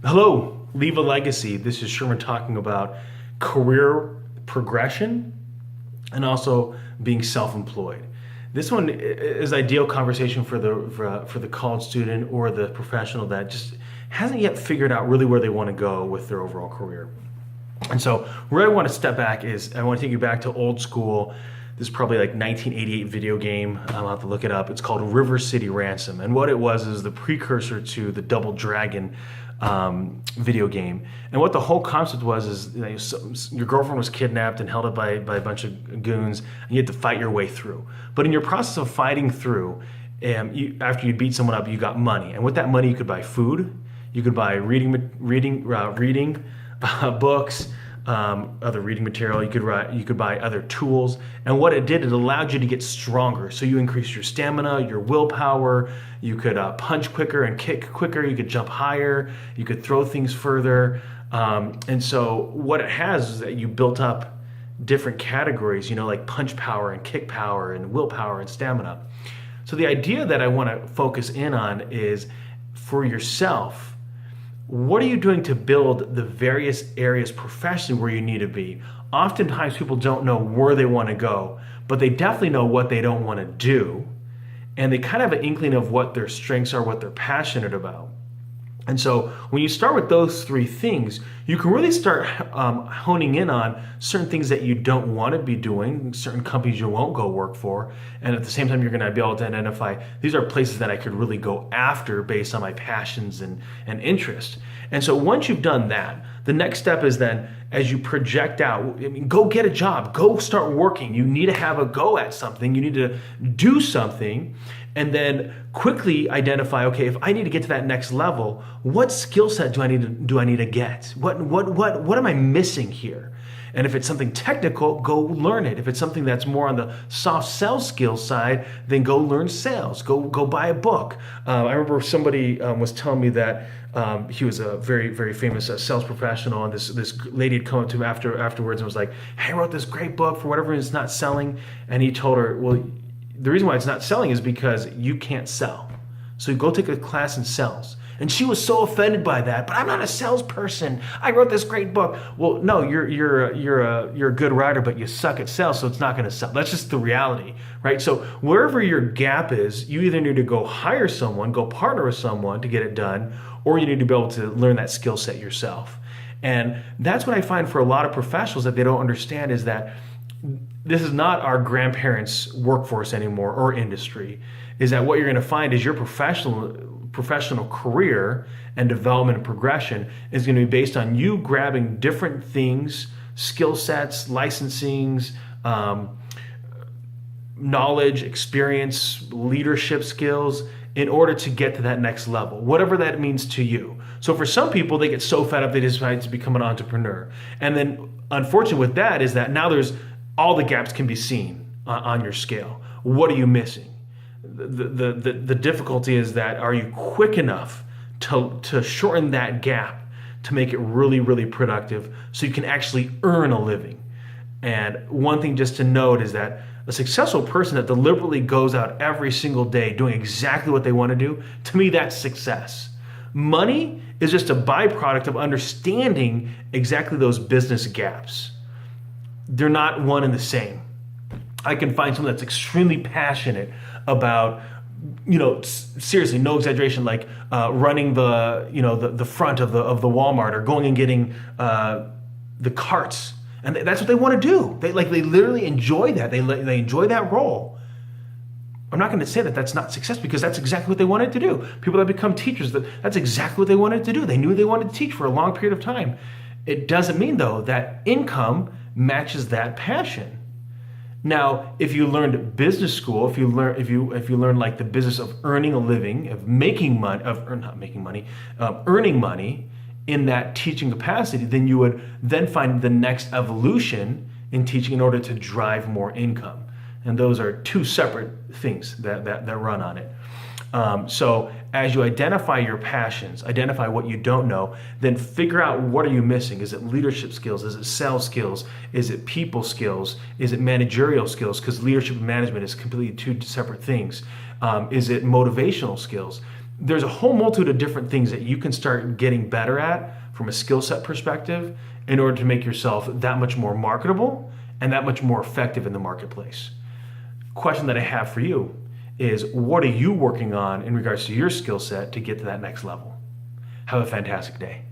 Hello, leave a legacy. This is Sherman talking about career progression and also being self-employed. This one is ideal conversation for the college student or the professional that just hasn't yet figured out really where they want to go with their overall career. And so where I want to step back is I want to take you back to old school. This is probably like 1988 video game. I'll have to look it up. It's called River City Ransom. And what it was is the precursor to the Double Dragon video game. And what the whole concept was is, your girlfriend was kidnapped and held up by a bunch of goons, and you had to fight your way through. But in your process of fighting through, after you beat someone up, you got money. And with that money, you could buy food, you could buy reading books, other reading material. You could buy other tools, and what it did, it allowed you to get stronger. So you increased your stamina, your willpower. You could punch quicker and kick quicker. You could jump higher. You could throw things further. And so what it has is that you built up different categories, like punch power and kick power and willpower and stamina. So the idea that I want to focus in on is for yourself. What are you doing to build the various areas professionally where you need to be? Oftentimes people don't know where they want to go, but they definitely know what they don't want to do. And they kind of have an inkling of what their strengths are, what they're passionate about. And so when you start with those three things, you can really start honing in on certain things that you don't want to be doing, certain companies you won't go work for. And at the same time, you're going to be able to identify, these are places that I could really go after based on my passions and interest. And so once you've done that, the next step is then, as you project out, go get a job, go start working. You need to have a go at something. You need to do something. And then quickly identify, okay, if I need to get to that next level, what skill set do I need to get? What am I missing here? And if it's something technical, go learn it. If it's something that's more on the soft sales skills side, then go learn sales. Go buy a book. I remember somebody was telling me that he was a very, very famous sales professional, and this lady had come up to him afterwards and was like, "Hey, I wrote this great book for whatever it's not selling." And he told her, "Well, the reason why it's not selling is because you can't sell. So go take a class in sales." And she was so offended by that. "But I'm not a salesperson. I wrote this great book." Well, no, you're a good writer, but you suck at sales, so it's not going to sell. That's just the reality, right? So wherever your gap is, you either need to go hire someone, go partner with someone to get it done, or you need to be able to learn that skill set yourself. And that's what I find for a lot of professionals that they don't understand is that this is not our grandparents' workforce anymore or industry, is that what you're going to find is your professional career and development and progression is going to be based on you grabbing different things, skill sets, licensings, knowledge, experience, leadership skills in order to get to that next level, whatever that means to you. So for some people, they get so fed up they decide to become an entrepreneur. And then unfortunately with that is that now all the gaps can be seen on your scale. What are you missing? The difficulty is that, are you quick enough to shorten that gap to make it really, really productive so you can actually earn a living? And one thing just to note is that a successful person that deliberately goes out every single day doing exactly what they want to do, to me, that's success. Money is just a byproduct of understanding exactly those business gaps. They're not one and the same. I can find someone that's extremely passionate about, seriously, no exaggeration, like running the front of the Walmart or going and getting the carts, and that's what they want to do. They literally enjoy that. They enjoy that role. I'm not going to say that that's not success, because that's exactly what they wanted to do. People that become teachers, that's exactly what they wanted to do. They knew they wanted to teach for a long period of time. It doesn't mean though that income matches that passion. Now, if you learned business school, if you learn like the business of earning a living, of earning money in that teaching capacity, then you would then find the next evolution in teaching in order to drive more income. And those are two separate things that run on it. So as you identify your passions, identify what you don't know, then figure out what are you missing. Is it leadership skills? Is it sales skills? Is it people skills? Is it managerial skills? Because leadership and management is completely two separate things. Is it motivational skills? there's a whole multitude of different things that you can start getting better at from a skill set perspective in order to make yourself that much more marketable and that much more effective in the marketplace. Question that I have for you is, what are you working on in regards to your skill set to get to that next level? Have a fantastic day.